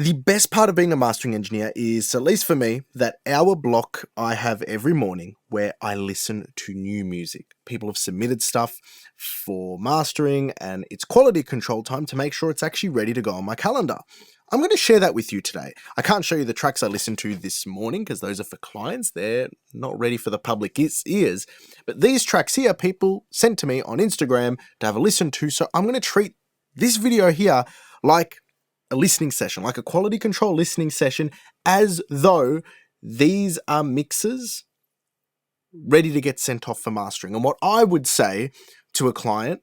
The best part of being a mastering engineer is, at least for me, that hour block I have every morning where I listen to new music. People have submitted stuff for mastering and it's quality control time to make sure it's actually ready to go on my calendar. I'm going to share that with you today. I can't show you the tracks I listened to this morning because those are for clients. They're not ready for the public ears. But these tracks here, people sent to me on Instagram to have a listen to. So I'm going to treat this video here like a listening session, like a quality control listening session, as though these are mixes ready to get sent off for mastering. And what I would say to a client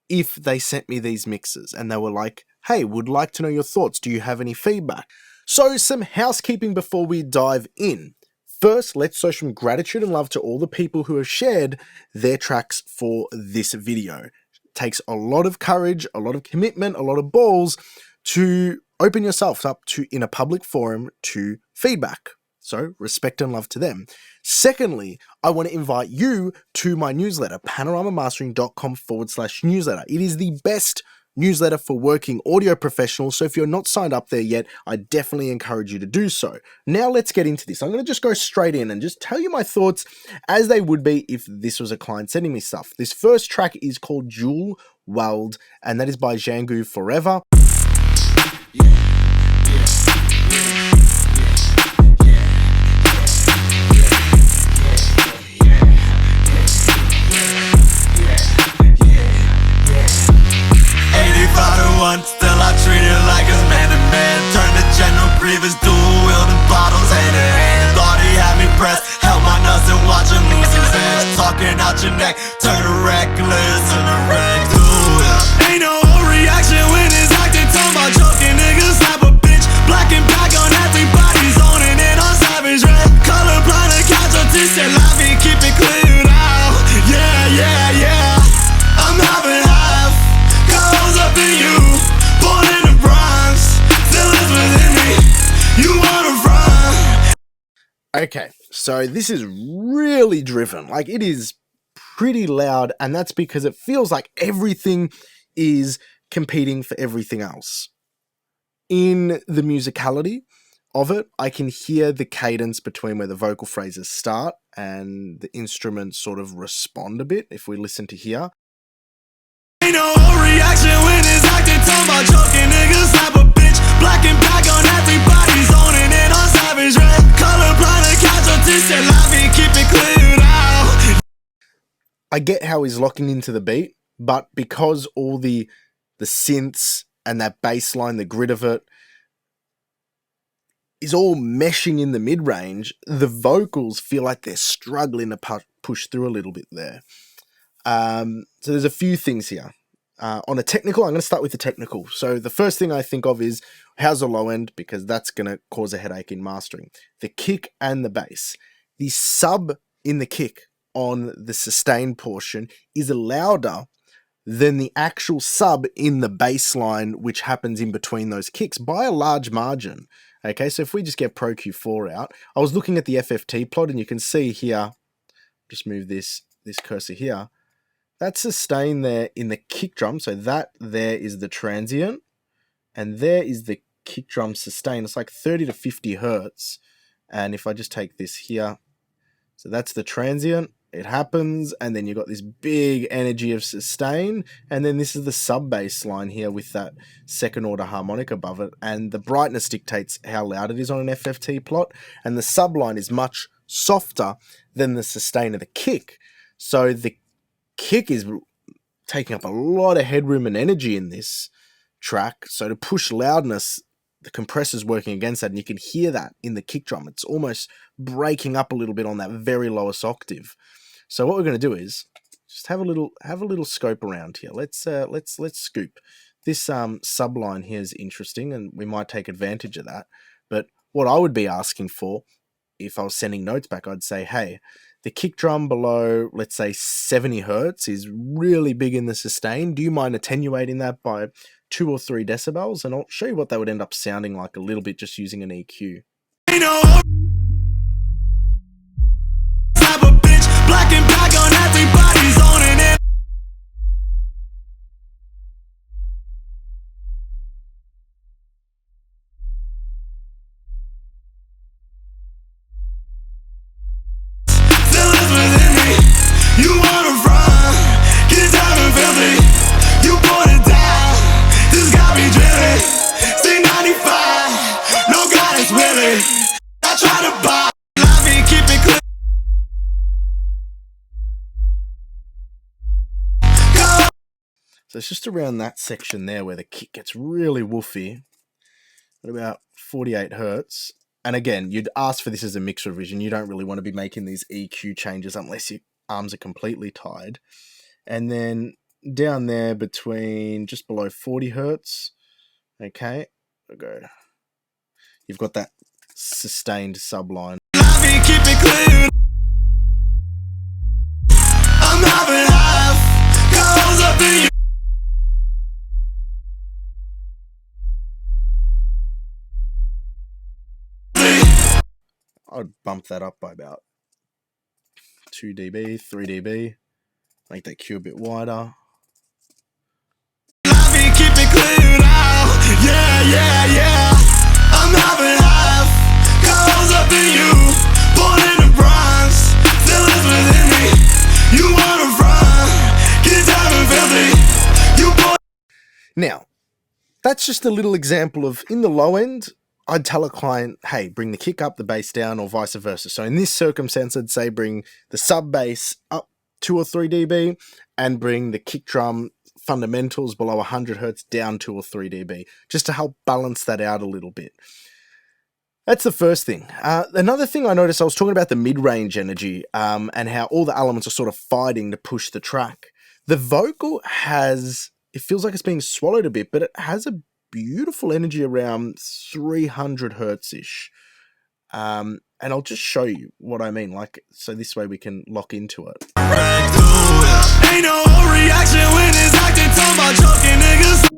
if they sent me these mixes and they were like, hey, would like to know your thoughts. Do you have any feedback? So some housekeeping before we dive in. First, let's show some gratitude and love to all the people who have shared their tracks for this video. It takes a lot of courage, a lot of commitment, a lot of balls to open yourself up to in a public forum to feedback. So respect and love to them. Secondly, I want to invite you to my newsletter, panoramamastering.com/newsletter. It is the best newsletter for working audio professionals. So if you're not signed up there yet, I definitely encourage you to do so. Now let's get into this. I'm going to just go straight in and just tell you my thoughts as they would be if this was a client sending me stuff. This first track is called Jewel Weld, and that is by Django Forever. Still I treat it like it's man to man. Turn the general grievous, dual wielding bottles hand in hand. Thought he had me pressed, held my nuts and watch him lose his edge. Talking out your neck, turn a reckless in the red. Ain't no reaction when it's acting. Talking about joking niggas, slap a bitch. Black and black on everybody's on it and on savage red. Colorblind and casualties, say life and keep it cleared out. Yeah. I'm having half, goes up in you. Born in the Bronx, still is within me. You wanna run? Okay, so this is really driven. Like, it is pretty loud, and that's because it feels like everything is competing for everything else. In the musicality of it, I can hear the cadence between where the vocal phrases start and the instruments sort of respond a bit if we listen to here. Ain't no reaction when it's acting. Talking about joking niggas, slap a bitch. Black and black on everybody's on it and on savage red. Colorblind and casualties, say life and keep it cleared out. I get how he's locking into the beat, but because all the synths and that bass line, the grit of it, is all meshing in the mid-range, the vocals feel like they're struggling to push through a little bit there. So there's a few things here. On a technical, I'm going to start with the technical. So the first thing I think of is, how's the low end? Because that's going to cause a headache in mastering. The kick and the bass. The sub in the kick on the sustain portion is louder than the actual sub in the bass line, which happens in between those kicks by a large margin. Okay, so if we just get Pro Q4 out, I was looking at the FFT plot and you can see here, just move this cursor here, that's sustain there in the kick drum. So that there is the transient and there is the kick drum sustain. It's like 30 to 50 hertz. And if I just take this here, so that's the transient, it happens. And then you've got this big energy of sustain. And then this is the sub bass line here with that second order harmonic above it. And the brightness dictates how loud it is on an FFT plot. And the sub line is much softer than the sustain of the kick. So the kick is taking up a lot of headroom and energy in this track. So to push loudness, the compressor's working against that, and you can hear that in the kick drum. It's almost breaking up a little bit on that very lowest octave. So what we're going to do is just have a little scope around here. Let's scoop. This subline here is interesting, and we might take advantage of that. But what I would be asking for, if I was sending notes back, I'd say, hey, the kick drum below, let's say 70 hertz is really big in the sustain. Do you mind attenuating that by 2 or 3 decibels? And I'll show you what they would end up sounding like a little bit just using an EQ. Black and black on everybody's on it. So it's just around that section there where the kick gets really woofy at about 48 hertz. And again, you'd ask for this as a mix revision. You don't really want to be making these EQ changes unless your arms are completely tied. And then down there between just below 40 hertz, okay, we'll go. You've got that sustained subline. Let me keep it clear. I'm having half goes up in you. I'd bump that up by about 2 dB, 3 dB. Make that Q a bit wider. Let me keep it clear now. Yeah. I'm having half goes up in you. Born in the Bronx, feelings within me. You wanna run, get down and filthy. You boy. Now, that's just a little example of, in the low end, I'd tell a client, hey, bring the kick up, the bass down, or vice versa. So in this circumstance, I'd say bring the sub bass up 2 or 3 dB and bring the kick drum fundamentals below 100 hertz down 2 or 3 dB, just to help balance that out a little bit. That's the first thing. Another thing I noticed, I was talking about the mid-range energy and how all the elements are sort of fighting to push the track. The vocal has, it feels like it's being swallowed a bit, but it has a beautiful energy around 300 hertz-ish. And I'll just show you what I mean, like, so this way we can lock into it. Ain't no reaction when it's acting, talking about choking niggas.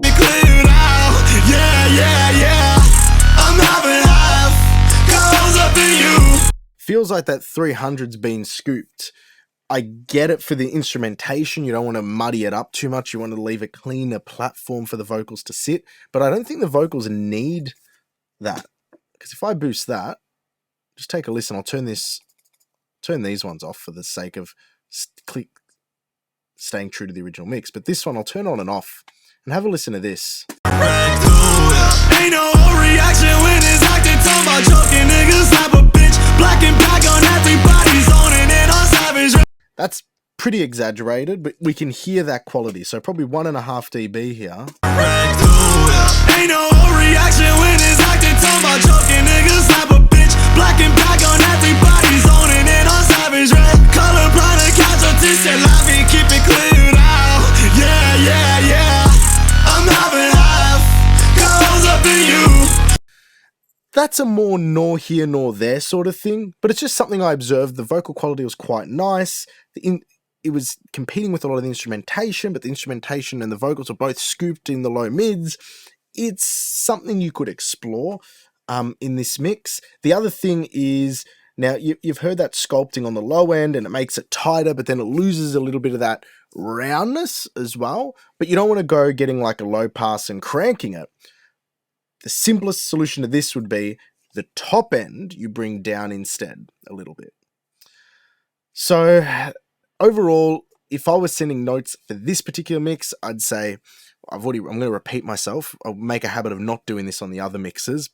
Be clear now. Yeah. I'm having half goes up in you. Feels like that 300's been scooped. I get it for the instrumentation. You don't want to muddy it up too much. You want to leave a cleaner platform for the vocals to sit. But I don't think the vocals need that. Because if I boost that, just take a listen. I'll turn these ones off for the sake of staying true to the original mix. But this one I'll turn on and off. And have a listen to this. Ain't no reaction when it's acting, talking about choking niggas. Type of bitch, black and black on everybody, zoning in on savage. That's pretty exaggerated, but we can hear that quality. So probably 1.5 dB here. Ain't no reaction when it's acting, talking about choking niggas. Type of bitch, black and black on everybody, zoning in on savage. Color blind and casualty, said let me keep it clear now. Yeah. I'm having half goes up in you. That's a more nor here nor there sort of thing, but it's just something I observed. The vocal quality was quite nice. It was competing with a lot of the instrumentation, but the instrumentation and the vocals are both scooped in the low mids. It's something you could explore in this mix. The other thing is, now you've heard that sculpting on the low end and it makes it tighter, but then it loses a little bit of that roundness as well. But you don't want to go getting like a low pass and cranking it. The simplest solution to this would be the top end you bring down instead a little bit. So overall, if I was sending notes for this particular mix, I'd say, I'm going to repeat myself. I'll make a habit of not doing this on the other mixes,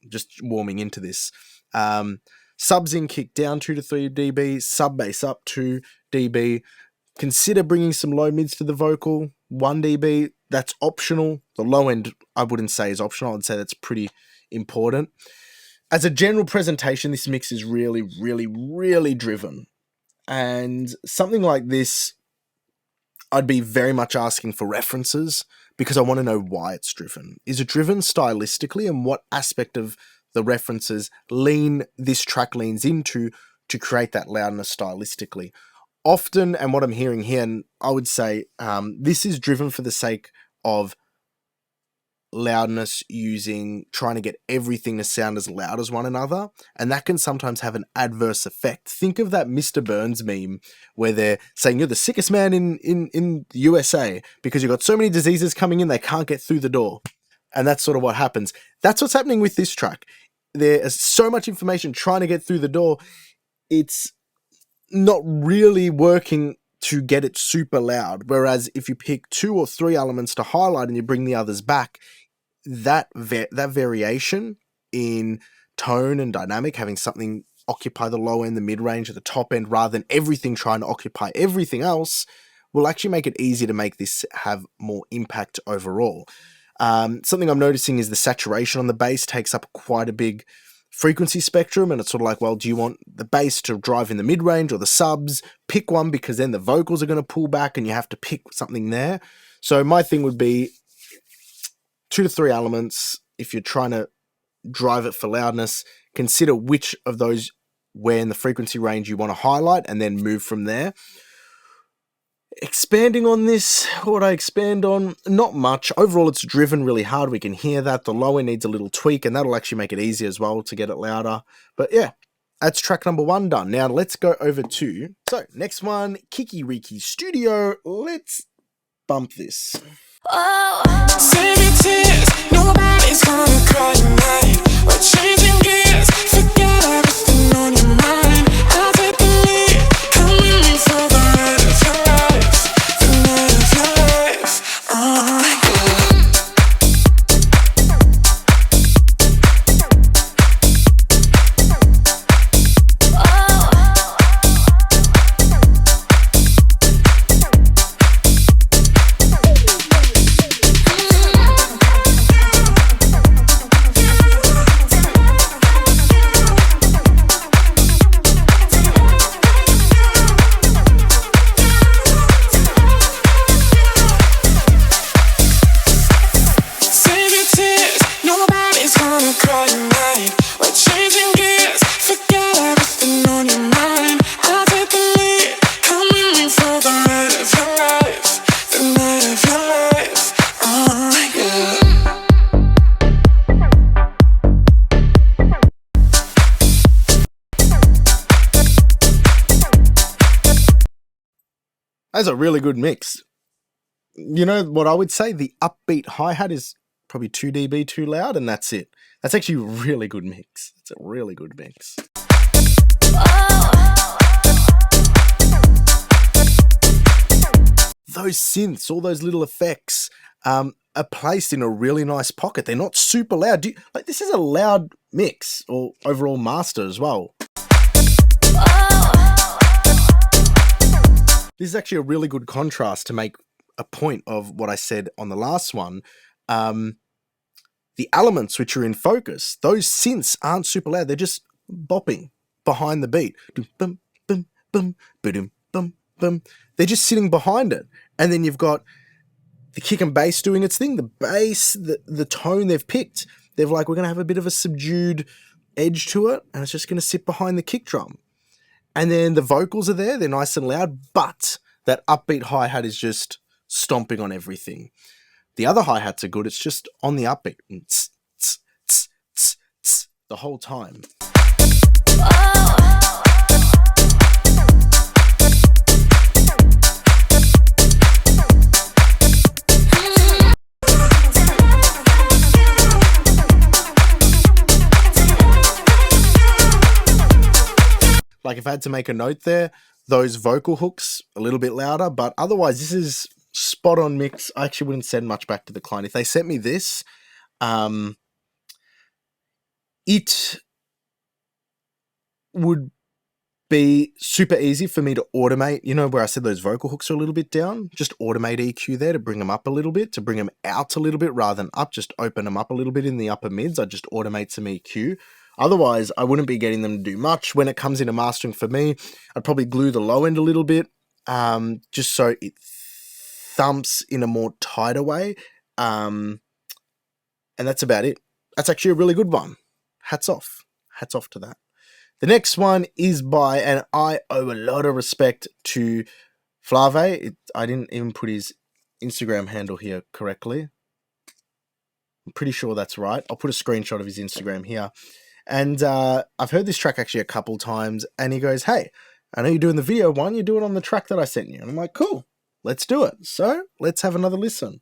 just warming into this. Subs in kick down 2 to 3 dB, sub bass up 2 dB. Consider bringing some low mids to the vocal, 1 dB. That's optional. The low end, I wouldn't say is optional. I'd say that's pretty important. As a general presentation, this mix is really, really, really driven. And something like this, I'd be very much asking for references because I want to know why it's driven. Is it driven stylistically, and what aspect of the references this track leans into to create that loudness stylistically? Often, and what I'm hearing here, and I would say this is driven for the sake of loudness, trying to get everything to sound as loud as one another, and that can sometimes have an adverse effect. Think of that Mr. Burns meme where they're saying you're the sickest man in the USA because you've got so many diseases coming in they can't get through the door. And that's sort of what happens. That's what's happening with this track. There is so much information trying to get through the door, it's not really working to get it super loud. Whereas if you pick 2 or 3 elements to highlight and you bring the others back, that variation in tone and dynamic, having something occupy the low end, the mid-range, or the top end, rather than everything trying to occupy everything else, will actually make it easier to make this have more impact overall. Something I'm noticing is the saturation on the bass takes up quite a big frequency spectrum, and it's sort of like, well, do you want the bass to drive in the mid-range or the subs? Pick one, because then the vocals are going to pull back and you have to pick something there. So my thing would be 2 to 3 elements. If you're trying to drive it for loudness, consider which of those where in the frequency range you want to highlight and then move from there. Expanding on this, what would I expand on? Not much. Overall, it's driven really hard. We can hear that. The low end needs a little tweak, and that'll actually make it easier as well to get it louder. But yeah, that's track number 1 done. Now let's go over to, so next one, Kicky Studio. Let's bump this. Oh, save your tears, nobody's gonna cry tonight. We're changing gears, forget everything on your mind. I'll take the lead, come with me for the night of your life, the night of your life. Oh, That's a really good mix. You know what I would say? The upbeat hi-hat is probably 2 dB too loud, and that's it. That's actually a really good mix. It's a really good mix. Those synths, all those little effects, are placed in a really nice pocket. They're not super loud. This is a loud mix, or overall master as well. This is actually a really good contrast to make a point of what I said on the last one. The elements which are in focus, those synths aren't super loud. They're just bopping behind the beat. Bum, bum, bum, bum, bum, bum. They're just sitting behind it. And then you've got the kick and bass doing its thing. The bass, the tone they've picked, they've like, we're going to have a bit of a subdued edge to it, and it's just going to sit behind the kick drum. And then the vocals are there, they're nice and loud, but that upbeat hi-hat is just stomping on everything. The other hi-hats are good, it's just on the upbeat. Tss, tss, tss, tss, tss, the whole time. Like if I had to make a note there, those vocal hooks a little bit louder, but otherwise this is spot on mix. I actually wouldn't send much back to the client. If they sent me this, it would be super easy for me to automate, you know, where I said those vocal hooks are a little bit down, just automate EQ there to bring them up a little bit, to bring them out a little bit rather than up, just open them up a little bit in the upper mids. I just automate some EQ. Otherwise, I wouldn't be getting them to do much. When it comes into mastering for me, I'd probably glue the low end a little bit, just so it thumps in a more tighter way. And that's about it. That's actually a really good one. Hats off. Hats off to that. The next one is by, and I owe a lot of respect to Flav. I didn't even put his Instagram handle here correctly. I'm pretty sure that's right. I'll put a screenshot of his Instagram here. And I've heard this track actually a couple times, and he goes, hey, I know you're doing the video one, you do it on the track that I sent you. And I'm like, cool, let's do it. So let's have another listen.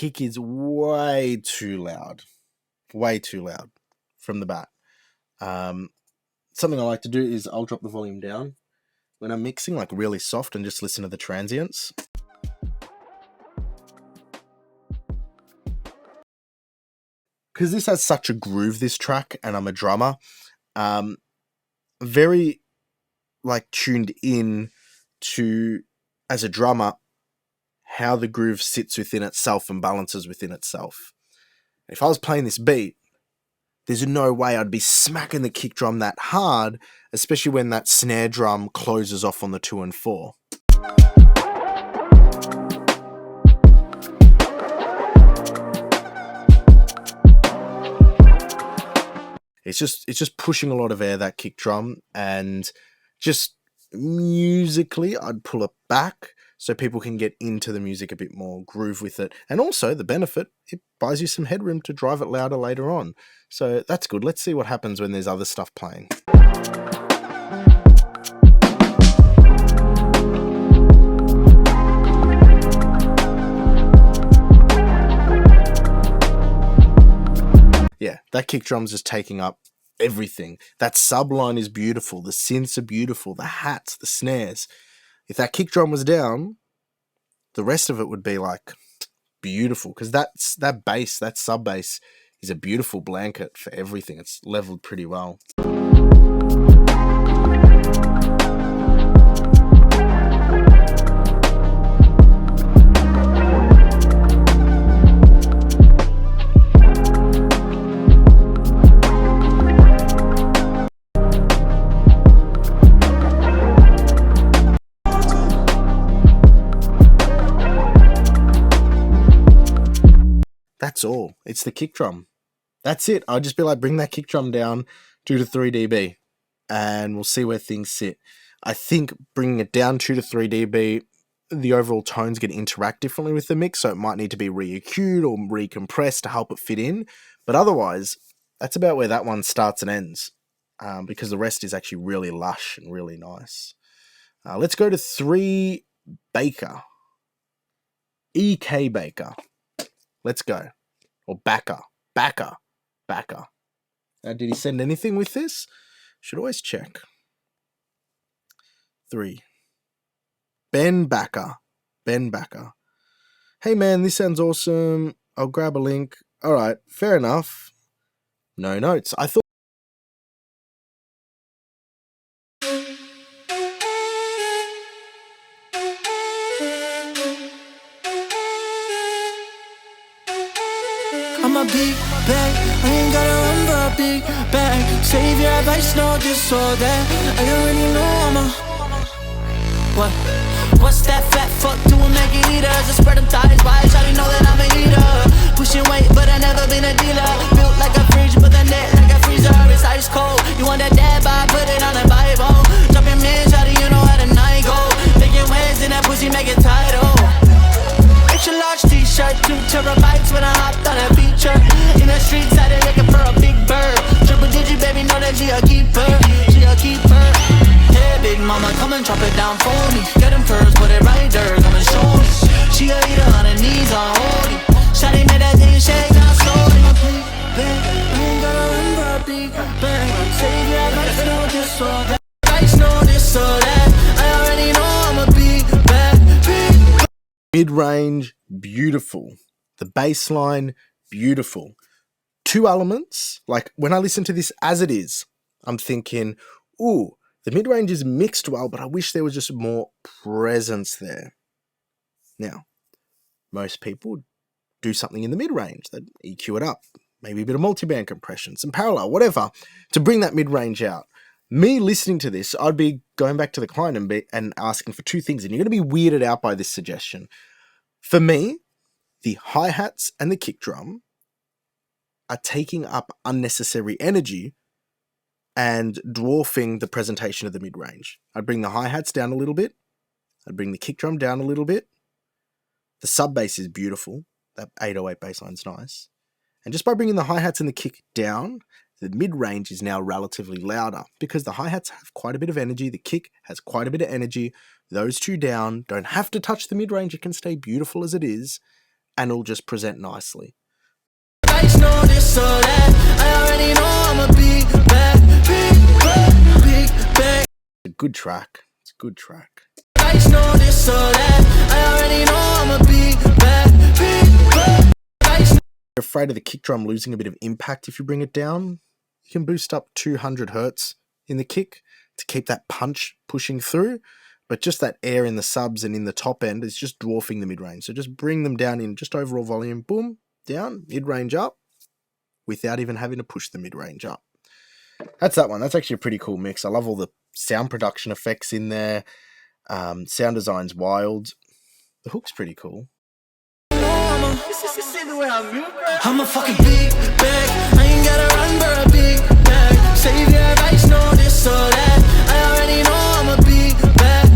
kick is way too loud. Way too loud from the bat. Something I like to do is I'll drop the volume down when I'm mixing, like really soft, and just listen to the transients. Because this has such a groove, this track, and I'm a drummer, very like tuned in to, as a drummer, how the groove sits within itself and balances within itself. If I was playing this beat, there's no way I'd be smacking the kick drum that hard, especially when that snare drum closes off on the 2 and 4. It's just pushing a lot of air, that kick drum, and just musically I'd pull it back so people can get into the music a bit more, groove with it. And also the benefit, it buys you some headroom to drive it louder later on. So that's good. Let's see what happens when there's other stuff playing. Yeah, that kick drum's just taking up everything. That sub line is beautiful. The synths are beautiful. The hats, the snares. If that kick drum was down, the rest of it would be like beautiful, because that bass, that sub bass, is a beautiful blanket for everything. It's leveled pretty well. That's all. It's the kick drum. That's it. I'll just be like, bring that kick drum down 2 to 3 dB, and we'll see where things sit. I think bringing it down 2 to 3 dB, the overall tone's going to interact differently with the mix, so it might need to be re-EQ'd or recompressed to help it fit in. But otherwise, that's about where that one starts and ends, because the rest is actually really lush and really nice. Let's go to 3 Baker. EK Baker. Let's go. Or Backer. Did he send anything with this? Should always check. 3. Ben Backer. Hey man, this sounds awesome. I'll grab a link. Alright, fair enough. No notes. I thought... I'm a big bag, I ain't gotta run for a big bag. Save your advice, no this or that. I already know I'm a... What? What's that fat fuck doing making eaters? I spread them thighs wide, shawty know that I'm a eater. Pushing weight, but I never been a dealer. Built like a fridge, but the net like a freezer. It's ice cold, you want that dad bod, put it on the Bible. Drop your man, shawty, you know how the night go. Making waves in that pussy, make it tight, oh. Extra large t-shirt, 2 terabytes when I hopped on a feature. In the streets, I did looking for a big bird. Triple digit, baby, know that she a keeper. Hey, big mama, come and drop it down for me. Get them first, put it right there, come and show me. She a eater on her knees, on holy. Shawty made that thing shake down slowly. I ain't gotta run for a big bang. Save your advice, know this or that. Advice, know this or that. I already know I'm a big bad, big. Mid-range, beautiful. The bass line, beautiful. 2 elements, like when I listen to this as it is, I'm thinking, ooh, the mid-range is mixed well, but I wish there was just more presence there. Now, most people do something in the mid-range. They EQ it up, maybe a bit of multiband compression, some parallel, whatever, to bring that mid-range out. Me listening to this, I'd be going back to the client and asking for 2 things, and you're going to be weirded out by this suggestion. For me, the hi-hats and the kick drum are taking up unnecessary energy and dwarfing the presentation of the mid-range. I'd bring the hi-hats down a little bit. I'd bring the kick drum down a little bit. The sub bass is beautiful. That 808 bass line's nice. And just by bringing the hi-hats and the kick down, the mid-range is now relatively louder because the hi-hats have quite a bit of energy. The kick has quite a bit of energy. Those 2 down don't have to touch the mid-range. It can stay beautiful as it is. and it'll just present nicely. Lights know this or that. I already know I'm a big bag, big bag. It's a good track. It's a good track. Lights know this or that. I already know I'm a big bag, big bag. You're afraid of the kick drum losing a bit of impact if you bring it down. You can boost up 200 hertz in the kick to keep that punch pushing through, but just that air in the subs and in the top end is just dwarfing the mid-range. So just bring them down in just overall volume, boom, down, mid-range up, without even having to push the mid-range up. That's that one. That's actually a pretty cool mix. I love all the sound production effects in there. Sound design's wild. The hook's pretty cool. I'm a fucking big bag. I ain't gotta run for a big bag. Save your advice, know this or that. I already know I'm a big bag,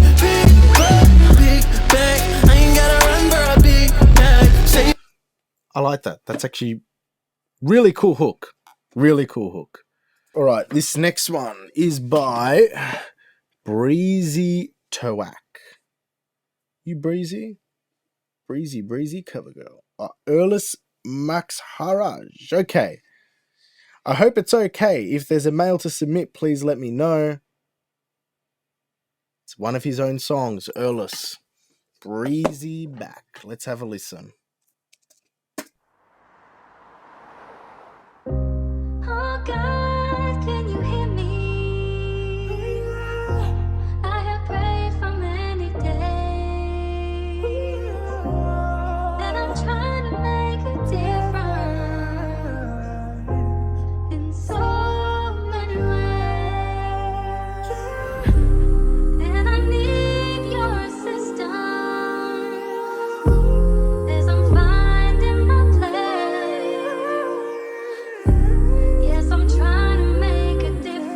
big bag. I ain't gotta run for a big bag. Save. I like that. That's actually really cool hook. Really cool hook. All right, this next one is by Breezy Toak. You Breezy? Breezy, cover girl. Erlis Max Haraj. Okay. I hope it's okay. If there's a mail to submit, please let me know. It's one of his own songs, Erlis. Breezy back. Let's have a listen. Oh God, can you hear me? I have prayed for many days, and I'm trying to make a difference in so many ways, and I need your assistance as I'm finding my place. Yes, I'm trying to make a difference.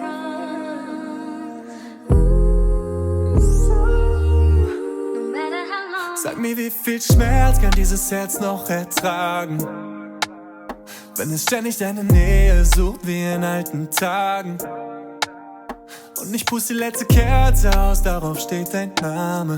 No matter how long. Sag mir, wie viel Schmerz kann dieses Herz noch ertragen? Wenn es ständig deine Nähe sucht wie in alten Tagen. Und ich puste die letzte Kerze aus, darauf steht dein Name.